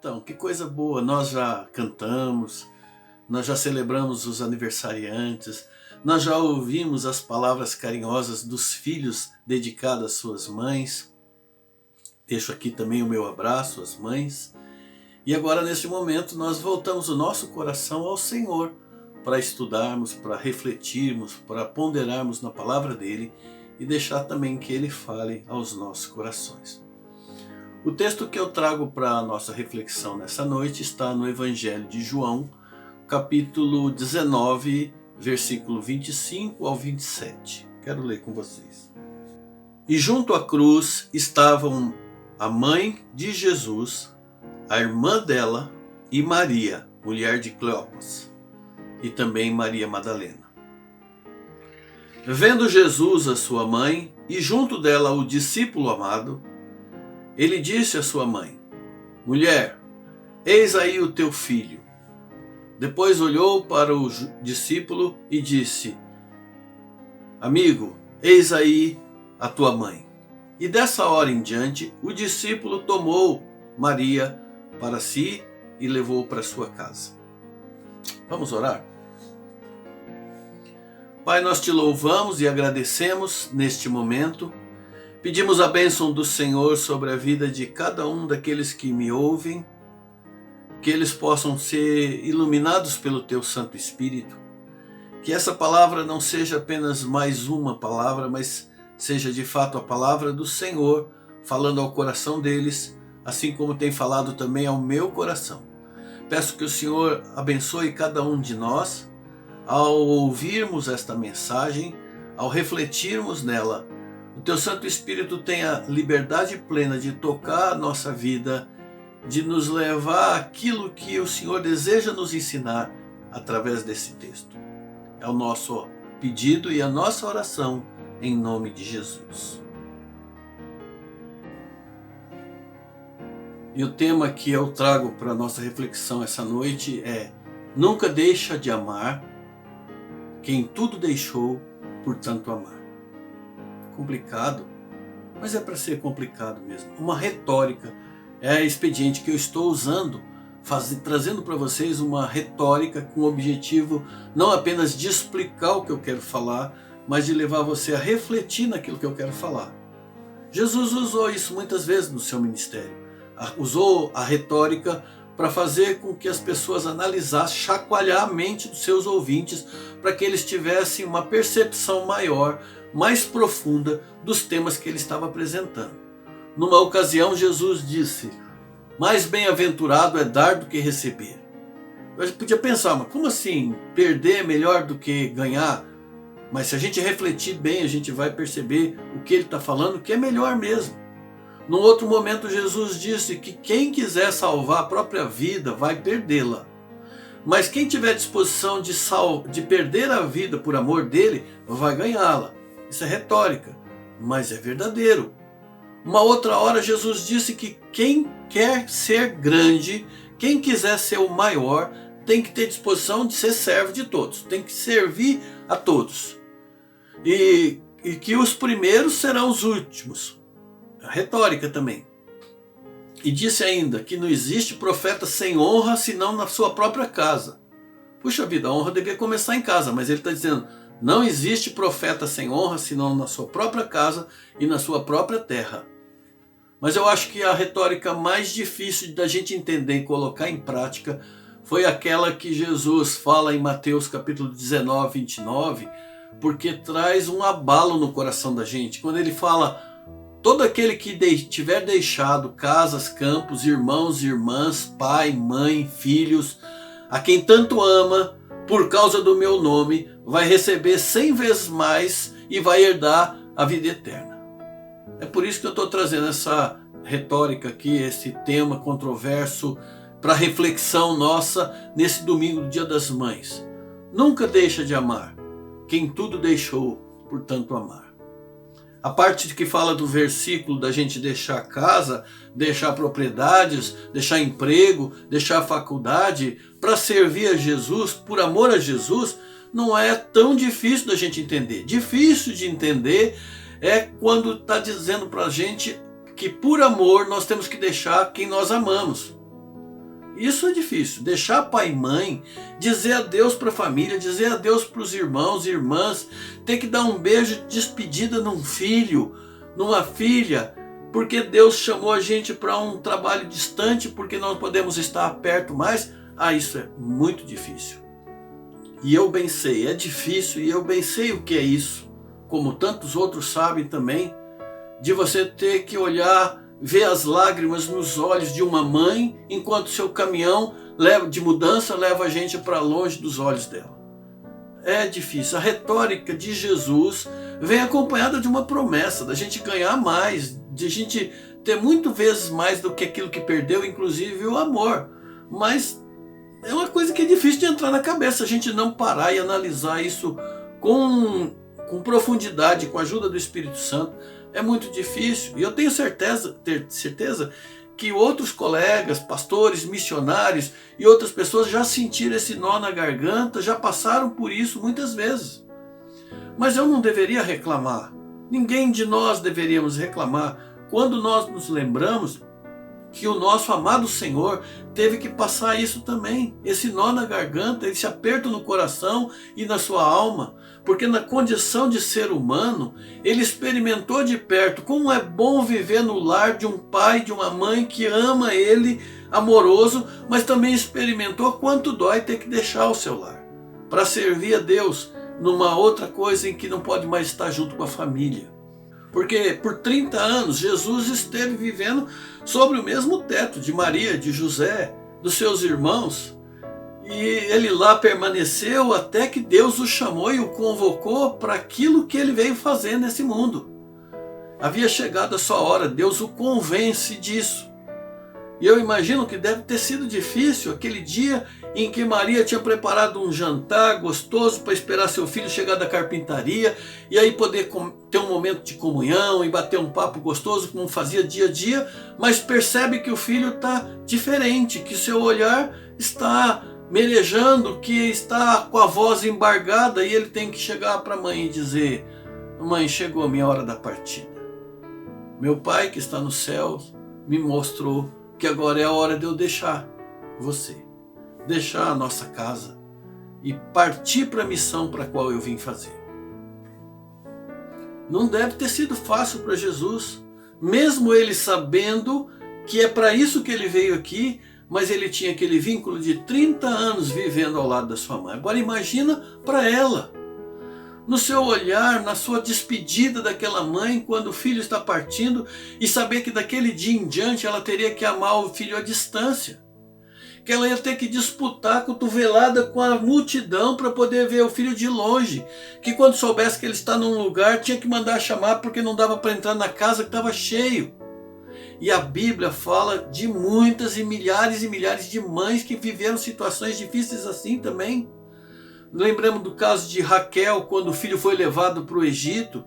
Então, que coisa boa, nós já cantamos, nós já celebramos os aniversariantes, nós já ouvimos as palavras carinhosas dos filhos dedicadas às suas mães. Deixo aqui também o meu abraço às mães. E agora, neste momento, nós voltamos o nosso coração ao Senhor para estudarmos, para refletirmos, para ponderarmos na palavra dele e deixar também que ele fale aos nossos corações. O texto que eu trago para a nossa reflexão nessa noite está no Evangelho de João, capítulo 19, versículo 25 ao 27. Quero ler com vocês. E junto à cruz estavam a mãe de Jesus, a irmã dela e Maria, mulher de Cleopas, e também Maria Madalena. Vendo Jesus a sua mãe e junto dela o discípulo amado, ele disse à sua mãe: Mulher, eis aí o teu filho. Depois olhou para o discípulo e disse: Amigo, eis aí a tua mãe. E dessa hora em diante, o discípulo tomou Maria para si e levou para sua casa. Vamos orar? Pai, nós te louvamos e agradecemos neste momento. Pedimos a bênção do Senhor sobre a vida de cada um daqueles que me ouvem, que eles possam ser iluminados pelo teu Santo Espírito, que essa palavra não seja apenas mais uma palavra, mas seja de fato a palavra do Senhor, falando ao coração deles, assim como tem falado também ao meu coração. Peço que o Senhor abençoe cada um de nós, ao ouvirmos esta mensagem, ao refletirmos nela. O teu Santo Espírito tenha liberdade plena de tocar a nossa vida, de nos levar àquilo que o Senhor deseja nos ensinar através desse texto. É o nosso pedido e a nossa oração em nome de Jesus. E o tema que eu trago para a nossa reflexão essa noite é: nunca deixa de amar quem tudo deixou por tanto amar. Complicado, mas é para ser complicado mesmo. Uma retórica é expediente que eu estou usando, trazendo para vocês uma retórica com o objetivo não apenas de explicar o que eu quero falar, mas de levar você a refletir naquilo que eu quero falar. Jesus usou isso muitas vezes no seu ministério. Usou a retórica para fazer com que as pessoas analisassem, chacoalhar a mente dos seus ouvintes, para que eles tivessem uma percepção maior, mais profunda dos temas que ele estava apresentando. Numa ocasião, Jesus disse: mais bem-aventurado é dar do que receber. Eu podia pensar, mas como assim? Perder é melhor do que ganhar? Mas se a gente refletir bem, a gente vai perceber o que ele está falando, que é melhor mesmo. Num outro momento, Jesus disse que quem quiser salvar a própria vida vai perdê-la. Mas quem tiver disposição de perder a vida por amor dele, vai ganhá-la. Isso é retórica, mas é verdadeiro. Uma outra hora, Jesus disse que quem quer ser grande, quem quiser ser o maior, tem que ter disposição de ser servo de todos, tem que servir a todos. E que os primeiros serão os últimos. A retórica também. E disse ainda que não existe profeta sem honra senão na sua própria casa. Puxa vida, a honra devia começar em casa, mas ele está dizendo: não existe profeta sem honra senão na sua própria casa e na sua própria terra. Mas eu acho que a retórica mais difícil da gente entender e colocar em prática foi aquela que Jesus fala em Mateus capítulo 19, 29, porque traz um abalo no coração da gente. Quando ele fala: todo aquele que tiver deixado casas, campos, irmãos e irmãs, pai, mãe, filhos, a quem tanto ama, por causa do meu nome, vai receber 100 vezes mais e vai herdar a vida eterna. É por isso que eu estou trazendo essa retórica aqui, esse tema controverso, para reflexão nossa nesse domingo do Dia das Mães. Nunca deixa de amar quem tudo deixou por tanto amar. A parte que fala do versículo da gente deixar casa, deixar propriedades, deixar emprego, deixar faculdade para servir a Jesus, por amor a Jesus, não é tão difícil da gente entender. Difícil de entender é quando está dizendo para a gente que por amor nós temos que deixar quem nós amamos. Isso é difícil. Deixar pai e mãe, dizer adeus para a família, dizer adeus para os irmãos e irmãs, ter que dar um beijo de despedida num filho, numa filha, porque Deus chamou a gente para um trabalho distante, porque nós podemos estar perto mais. Isso é muito difícil. E eu bem sei, é difícil, e eu bem sei o que é isso, como tantos outros sabem também, de você ter que olhar, ver as lágrimas nos olhos de uma mãe, enquanto seu caminhão de mudança leva a gente para longe dos olhos dela. É difícil. A retórica de Jesus vem acompanhada de uma promessa, da gente ganhar mais, de a gente ter muito vezes mais do que aquilo que perdeu, inclusive o amor. Mas é uma coisa que é difícil de entrar na cabeça, a gente não parar e analisar isso com profundidade, com a ajuda do Espírito Santo. É muito difícil. E eu tenho certeza que outros colegas, pastores, missionários e outras pessoas já sentiram esse nó na garganta, já passaram por isso muitas vezes. Mas eu não deveria reclamar. Ninguém de nós deveríamos reclamar quando nós nos lembramos que o nosso amado Senhor teve que passar isso também, esse nó na garganta, esse aperto no coração e na sua alma, porque na condição de ser humano, ele experimentou de perto como é bom viver no lar de um pai, de uma mãe que ama ele, amoroso, mas também experimentou quanto dói ter que deixar o seu lar, para servir a Deus numa outra coisa em que não pode mais estar junto com a família. Porque por 30 anos Jesus esteve vivendo sobre o mesmo teto de Maria, de José, dos seus irmãos. E ele lá permaneceu até que Deus o chamou e o convocou para aquilo que ele veio fazer nesse mundo. Havia chegado a sua hora, Deus o convence disso. E eu imagino que deve ter sido difícil aquele dia em que Maria tinha preparado um jantar gostoso para esperar seu filho chegar da carpintaria e aí poder ter um momento de comunhão e bater um papo gostoso como fazia dia a dia, mas percebe que o filho está diferente, que seu olhar está merejando, que está com a voz embargada e ele tem que chegar para a mãe e dizer: mãe, chegou a minha hora da partida. Meu pai que está no céu me mostrou que agora é a hora de eu deixar você, deixar a nossa casa e partir para a missão para a qual eu vim fazer. Não deve ter sido fácil para Jesus, mesmo ele sabendo que é para isso que ele veio aqui, mas ele tinha aquele vínculo de 30 anos vivendo ao lado da sua mãe. Agora imagina para ela, no seu olhar, na sua despedida daquela mãe, quando o filho está partindo, e saber que daquele dia em diante ela teria que amar o filho à distância, que ela ia ter que disputar a cotovelada com a multidão para poder ver o filho de longe, que quando soubesse que ele está num lugar tinha que mandar chamar porque não dava para entrar na casa que estava cheio. E a Bíblia fala de muitas e milhares de mães que viveram situações difíceis assim também. Lembramos do caso de Raquel, quando o filho foi levado para o Egito.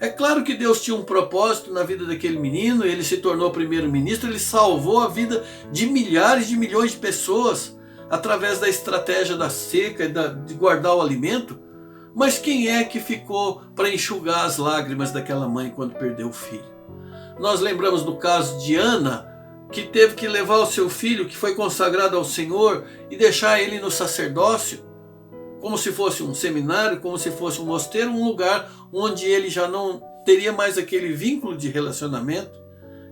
É claro que Deus tinha um propósito na vida daquele menino, ele se tornou primeiro-ministro, ele salvou a vida de milhares de milhões de pessoas através da estratégia da seca e de guardar o alimento. Mas quem é que ficou para enxugar as lágrimas daquela mãe quando perdeu o filho? Nós lembramos do caso de Ana, que teve que levar o seu filho, que foi consagrado ao Senhor, e deixar ele no sacerdócio, como se fosse um seminário, como se fosse um mosteiro, um lugar onde ele já não teria mais aquele vínculo de relacionamento.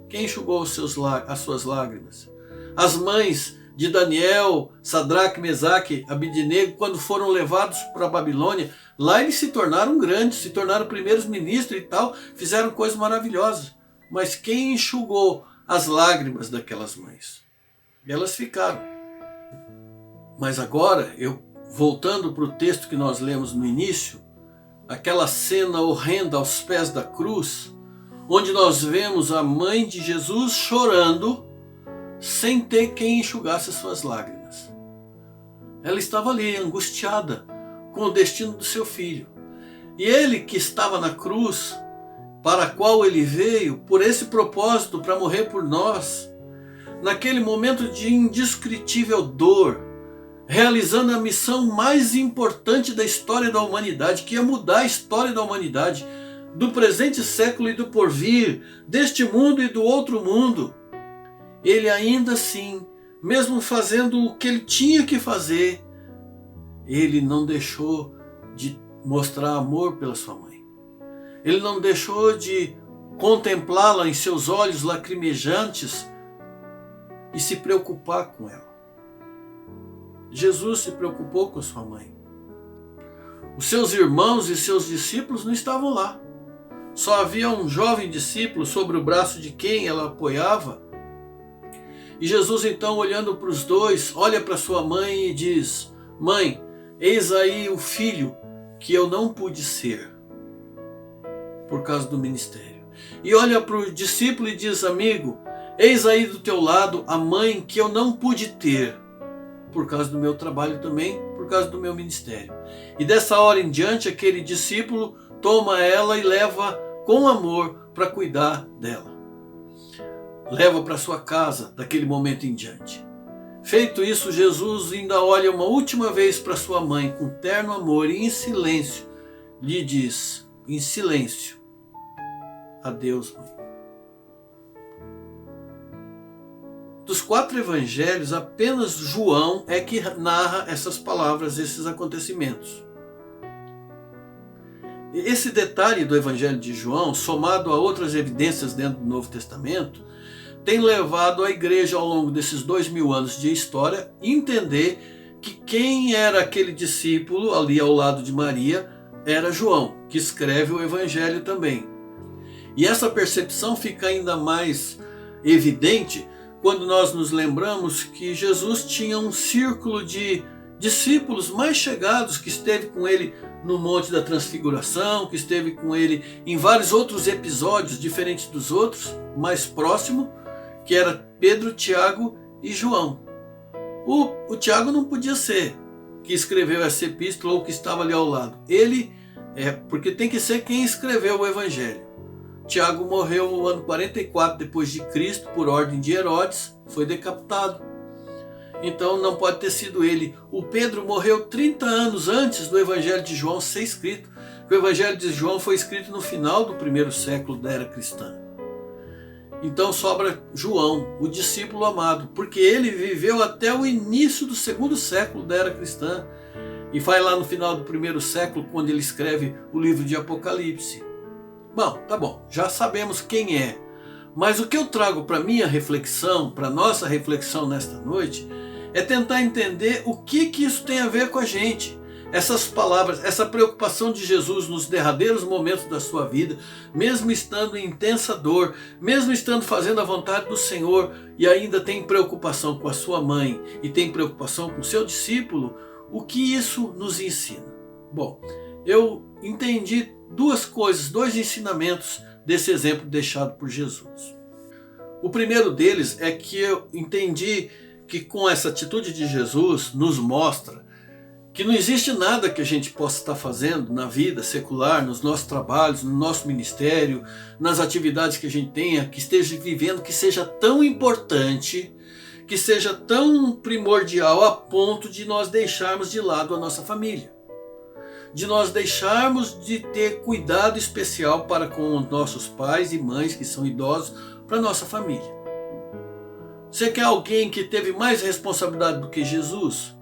Quem enxugou as suas lágrimas? As mães de Daniel, Sadraque, Mesaque, Abidnego, quando foram levados para a Babilônia, lá eles se tornaram grandes, se tornaram primeiros ministros e tal, fizeram coisas maravilhosas. Mas quem enxugou as lágrimas daquelas mães? Elas ficaram. Mas agora, voltando para o texto que nós lemos no início, aquela cena horrenda aos pés da cruz, onde nós vemos a mãe de Jesus chorando, sem ter quem enxugasse as suas lágrimas. Ela estava ali, angustiada, com o destino do seu filho. E ele que estava na cruz, para a qual ele veio, por esse propósito, para morrer por nós, naquele momento de indescritível dor, realizando a missão mais importante da história da humanidade, que é mudar a história da humanidade, do presente século e do porvir, deste mundo e do outro mundo. Ele ainda assim mesmo fazendo o que ele tinha que fazer, ele não deixou de mostrar amor pela sua mãe. Ele não deixou de contemplá-la em seus olhos lacrimejantes e se preocupar com ela. Jesus se preocupou com a sua mãe. Os seus irmãos e seus discípulos não estavam lá. Só havia um jovem discípulo sobre o braço de quem ela apoiava. E Jesus, então, olhando para os dois, olha para sua mãe e diz: Mãe, eis aí o filho que eu não pude ser por causa do ministério. E olha para o discípulo e diz: Amigo, eis aí do teu lado a mãe que eu não pude ter por causa do meu trabalho também, por causa do meu ministério. E dessa hora em diante, aquele discípulo toma ela e leva com amor para cuidar dela. Leva para sua casa daquele momento em diante. Feito isso, Jesus ainda olha uma última vez para sua mãe com terno amor e em silêncio lhe diz, em silêncio: Adeus, mãe. Dos 4 evangelhos, apenas João é que narra essas palavras, esses acontecimentos. Esse detalhe do evangelho de João, somado a outras evidências dentro do Novo Testamento, tem levado a igreja ao longo desses 2000 anos de história a entender que quem era aquele discípulo ali ao lado de Maria era João, que escreve o evangelho também. E essa percepção fica ainda mais evidente quando nós nos lembramos que Jesus tinha um círculo de discípulos mais chegados que esteve com ele no Monte da Transfiguração, que esteve com ele em vários outros episódios diferentes dos outros, mais próximo, que era Pedro, Tiago e João. O Tiago não podia ser que escreveu essa epístola ou que estava ali ao lado. Ele porque tem que ser quem escreveu o Evangelho. Tiago morreu no ano 44 depois de Cristo por ordem de Herodes, foi decapitado. Então não pode ter sido ele. O Pedro morreu 30 anos antes do Evangelho de João ser escrito. O Evangelho de João foi escrito no final do 1º século da era cristã. Então sobra João, o discípulo amado, porque ele viveu até o início do 2º século da era cristã. E vai lá no final do 1º século, quando ele escreve o livro de Apocalipse. Bom, tá bom, já sabemos quem é. Mas o que eu trago para minha reflexão, para nossa reflexão nesta noite, é tentar entender o que isso tem a ver com a gente. Essas palavras, essa preocupação de Jesus nos derradeiros momentos da sua vida, mesmo estando em intensa dor, mesmo estando fazendo a vontade do Senhor, e ainda tem preocupação com a sua mãe e tem preocupação com o seu discípulo, o que isso nos ensina? Bom, eu entendi 2 coisas, 2 ensinamentos desse exemplo deixado por Jesus. O primeiro deles é que eu entendi que com essa atitude de Jesus nos mostra que não existe nada que a gente possa estar fazendo na vida secular, nos nossos trabalhos, no nosso ministério, nas atividades que a gente tenha, que esteja vivendo, que seja tão importante, que seja tão primordial a ponto de nós deixarmos de lado a nossa família. De nós deixarmos de ter cuidado especial para com os nossos pais e mães que são idosos, para a nossa família. Você quer alguém que teve mais responsabilidade do que Jesus?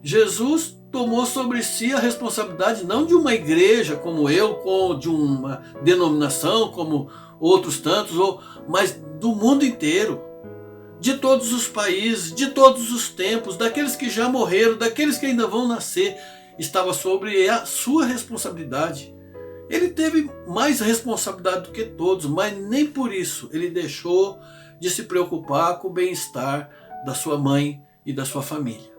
Jesus tomou sobre si a responsabilidade não de uma igreja como eu, de uma denominação como outros tantos, mas do mundo inteiro, de todos os países, de todos os tempos, daqueles que já morreram, daqueles que ainda vão nascer, estava sobre a sua responsabilidade. Ele teve mais responsabilidade do que todos, mas nem por isso ele deixou de se preocupar com o bem-estar da sua mãe e da sua família.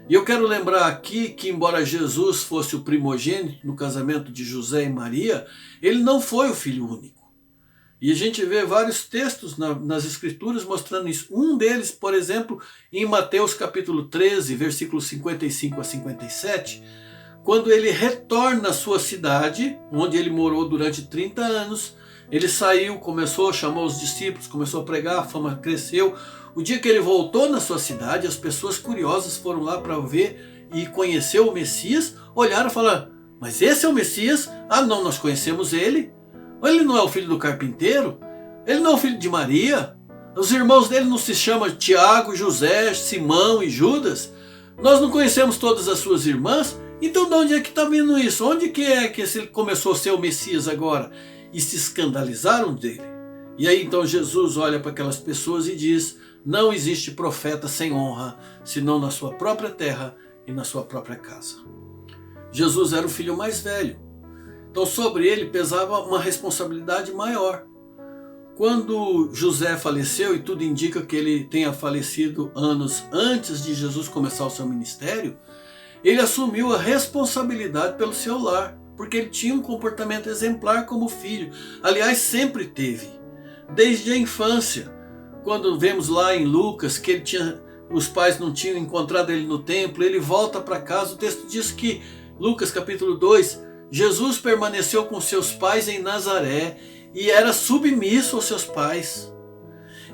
E eu quero lembrar aqui que, embora Jesus fosse o primogênito no casamento de José e Maria, ele não foi o filho único. E a gente vê vários textos nas Escrituras mostrando isso. Um deles, por exemplo, em Mateus capítulo 13, versículos 55 a 57, quando ele retorna à sua cidade, onde ele morou durante 30 anos, ele saiu, chamou os discípulos, começou a pregar, a fama cresceu. O dia que ele voltou na sua cidade, as pessoas curiosas foram lá para ver e conhecer o Messias, olharam e falaram: mas esse é o Messias? Ah não, nós conhecemos ele. Ele não é o filho do carpinteiro? Ele não é o filho de Maria? Os irmãos dele não se chamam Tiago, José, Simão e Judas? Nós não conhecemos todas as suas irmãs? Então de onde é que está vindo isso? Onde que é que ele começou a ser o Messias agora? E se escandalizaram dele. E aí então Jesus olha para aquelas pessoas e diz: não existe profeta sem honra, senão na sua própria terra e na sua própria casa. Jesus era o filho mais velho. Então sobre ele pesava uma responsabilidade maior. Quando José faleceu, e tudo indica que ele tenha falecido anos antes de Jesus começar o seu ministério, ele assumiu a responsabilidade pelo seu lar, porque ele tinha um comportamento exemplar como filho. Aliás, sempre teve, desde a infância. Quando vemos lá em Lucas que os pais não tinham encontrado ele no templo, ele volta para casa. O texto diz que, Lucas capítulo 2, Jesus permaneceu com seus pais em Nazaré e era submisso aos seus pais.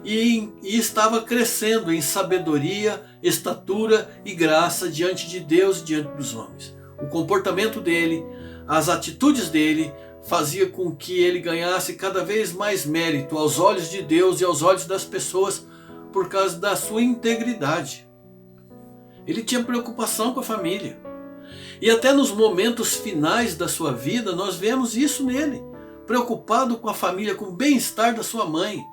E estava crescendo em sabedoria, estatura e graça diante de Deus e diante dos homens. O comportamento dele, as atitudes dele, fazia com que ele ganhasse cada vez mais mérito aos olhos de Deus e aos olhos das pessoas por causa da sua integridade. Ele tinha preocupação com a família. E até nos momentos finais da sua vida nós vemos isso nele, preocupado com a família, com o bem-estar da sua mãe.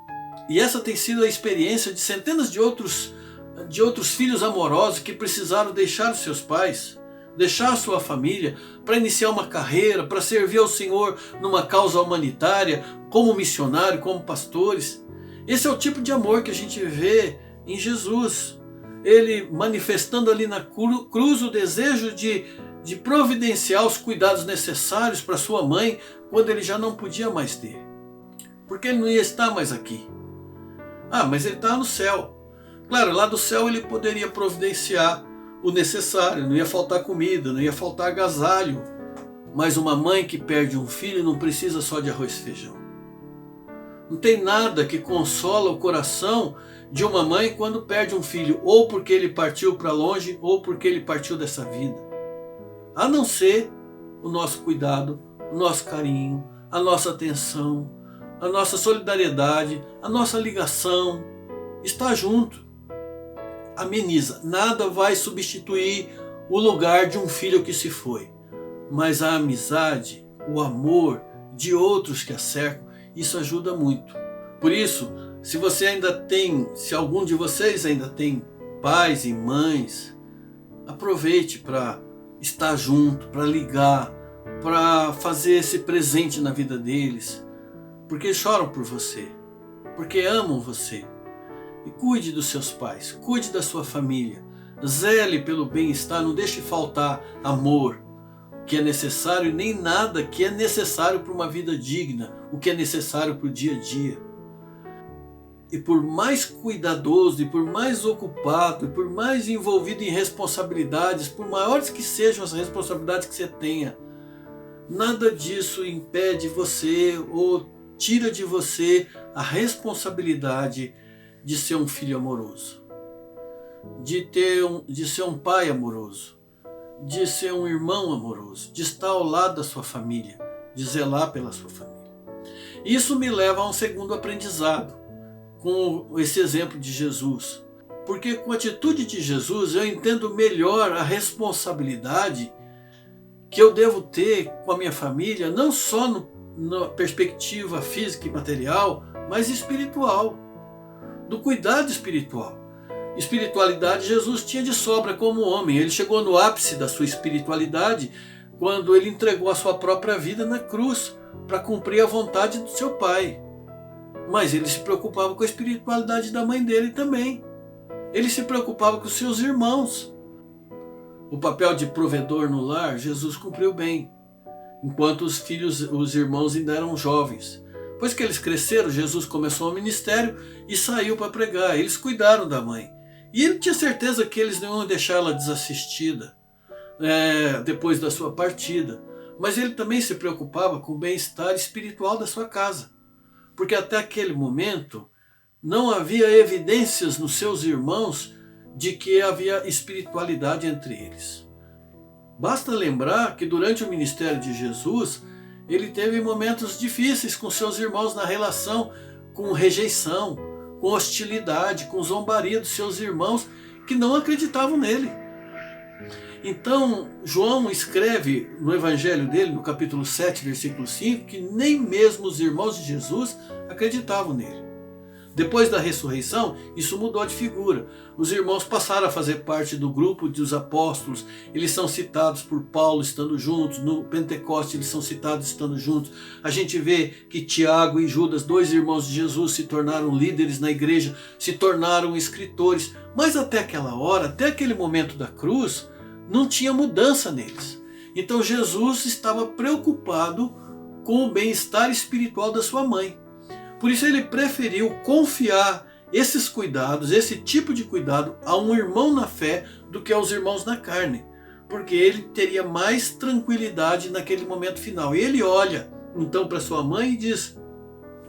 E essa tem sido a experiência de centenas de outros filhos amorosos que precisaram deixar os seus pais, deixar sua família para iniciar uma carreira, para servir ao Senhor numa causa humanitária, como missionário, como pastores. Esse é o tipo de amor que a gente vê em Jesus. Ele manifestando ali na cruz o desejo de providenciar os cuidados necessários para sua mãe quando ele já não podia mais ter. Porque ele não ia estar mais aqui. Mas ele está no céu. Claro, lá do céu ele poderia providenciar o necessário, não ia faltar comida, não ia faltar agasalho. Mas uma mãe que perde um filho não precisa só de arroz e feijão. Não tem nada que consola o coração de uma mãe quando perde um filho, ou porque ele partiu para longe, ou porque ele partiu dessa vida. A não ser o nosso cuidado, o nosso carinho, a nossa atenção, a nossa solidariedade, a nossa ligação. Está junto. Ameniza. Nada vai substituir o lugar de um filho que se foi. Mas a amizade, o amor de outros que a cercam, isso ajuda muito. Por isso, se algum de vocês ainda tem pais e mães, aproveite para estar junto, para ligar, para fazer esse presente na vida deles, porque choram por você, porque amam você. E cuide dos seus pais, cuide da sua família, zele pelo bem-estar, não deixe faltar amor, que é necessário, e nem nada que é necessário para uma vida digna, o que é necessário para o dia a dia. E por mais cuidadoso, e por mais ocupado, e por mais envolvido em responsabilidades, por maiores que sejam as responsabilidades que você tenha, nada disso impede você ou tira de você a responsabilidade de ser um filho amoroso, de ser um pai amoroso, de ser um irmão amoroso, de estar ao lado da sua família, de zelar pela sua família. Isso me leva a um segundo aprendizado, com esse exemplo de Jesus. Porque com a atitude de Jesus eu entendo melhor a responsabilidade que eu devo ter com a minha família, não só na perspectiva física e material, mas espiritual, do cuidado espiritual. Espiritualidade Jesus tinha de sobra como homem. Ele chegou no ápice da sua espiritualidade quando ele entregou a sua própria vida na cruz para cumprir a vontade do seu Pai. Mas ele se preocupava com a espiritualidade da mãe dele também. Ele se preocupava com os seus irmãos. O papel de provedor no lar, Jesus cumpriu bem, enquanto os irmãos ainda eram jovens. Depois que eles cresceram, Jesus começou o ministério e saiu para pregar. Eles cuidaram da mãe. E ele tinha certeza que eles não iam deixá-la desassistida depois da sua partida. Mas ele também se preocupava com o bem-estar espiritual da sua casa. Porque até aquele momento não havia evidências nos seus irmãos de que havia espiritualidade entre eles. Basta lembrar que durante o ministério de Jesus, ele teve momentos difíceis com seus irmãos na relação com rejeição, com hostilidade, com zombaria dos seus irmãos que não acreditavam nele. Então, João escreve no evangelho dele, no capítulo 7, versículo 5, que nem mesmo os irmãos de Jesus acreditavam nele. Depois da ressurreição, isso mudou de figura. Os irmãos passaram a fazer parte do grupo dos apóstolos. Eles são citados por Paulo estando juntos. No Pentecostes eles são citados estando juntos. A gente vê que Tiago e Judas, dois irmãos de Jesus, se tornaram líderes na igreja, se tornaram escritores. Mas até aquela hora, até aquele momento da cruz, não tinha mudança neles. Então Jesus estava preocupado com o bem-estar espiritual da sua mãe. Por isso ele preferiu confiar esses cuidados, esse tipo de cuidado, a um irmão na fé do que aos irmãos na carne. Porque ele teria mais tranquilidade naquele momento final. E ele olha então para sua mãe e diz: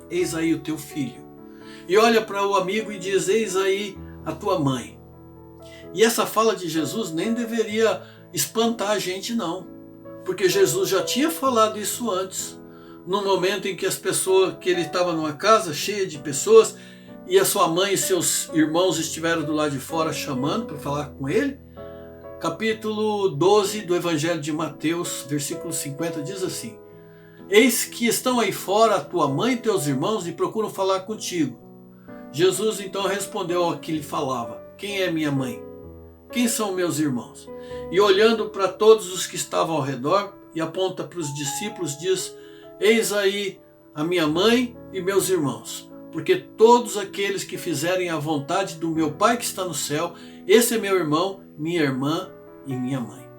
eis aí o teu filho. E olha para o amigo e diz: eis aí a tua mãe. E essa fala de Jesus nem deveria espantar a gente, não. Porque Jesus já tinha falado isso antes. No momento em que que ele estava numa casa cheia de pessoas e a sua mãe e seus irmãos estiveram do lado de fora chamando para falar com ele. Capítulo 12 do Evangelho de Mateus, versículo 50, diz assim: eis que estão aí fora a tua mãe e teus irmãos e procuram falar contigo. Jesus então respondeu ao que lhe falava: quem é minha mãe? Quem são meus irmãos? E olhando para todos os que estavam ao redor e aponta para os discípulos, diz: eis aí a minha mãe e meus irmãos, porque todos aqueles que fizerem a vontade do meu Pai que está no céu, esse é meu irmão, minha irmã e minha mãe.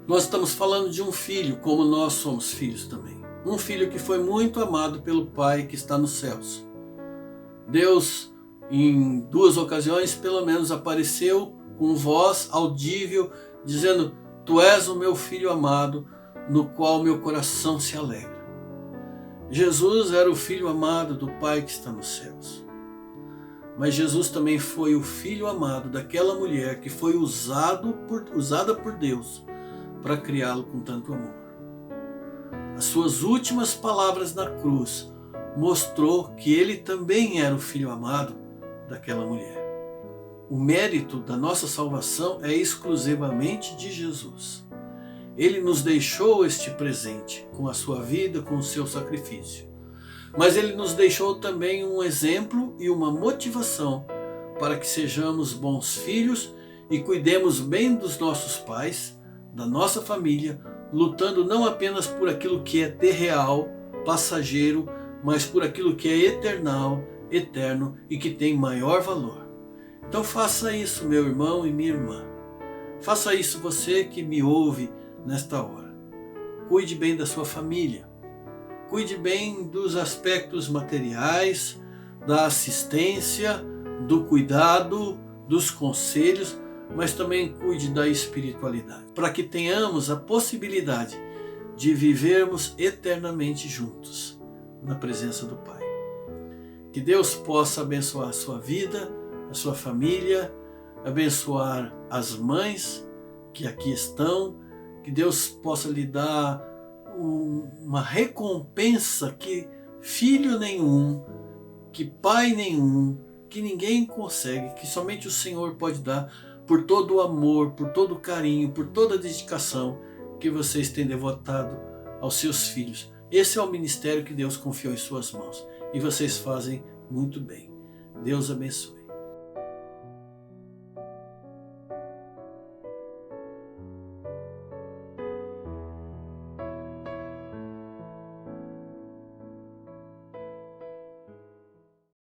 Nós estamos falando de um filho, como nós somos filhos também. Um filho que foi muito amado pelo Pai que está nos céus. Deus, em 2 ocasiões, pelo menos, apareceu com voz audível, dizendo: tu és o meu filho amado, no qual meu coração se alegra. Jesus era o filho amado do Pai que está nos céus. Mas Jesus também foi o filho amado daquela mulher que foi usada por Deus para criá-lo com tanto amor. As suas últimas palavras na cruz mostrou que ele também era o filho amado daquela mulher. O mérito da nossa salvação é exclusivamente de Jesus. Ele nos deixou este presente com a sua vida, com o seu sacrifício. Mas ele nos deixou também um exemplo e uma motivação para que sejamos bons filhos e cuidemos bem dos nossos pais, da nossa família, lutando não apenas por aquilo que é terreal, passageiro, mas por aquilo que é eternal, eterno e que tem maior valor. Então faça isso, meu irmão e minha irmã. Faça isso, você que me ouve nesta hora. Cuide bem da sua família. Cuide bem dos aspectos materiais, da assistência, do cuidado, dos conselhos, mas também cuide da espiritualidade, para que tenhamos a possibilidade de vivermos eternamente juntos na presença do Pai. Que Deus possa abençoar a sua vida, a sua família, abençoar as mães que aqui estão, que Deus possa lhe dar uma recompensa que filho nenhum, que pai nenhum, que ninguém consegue, que somente o Senhor pode dar, por todo o amor, por todo o carinho, por toda a dedicação que vocês têm devotado aos seus filhos. Esse é o ministério que Deus confiou em suas mãos e vocês fazem muito bem. Deus abençoe.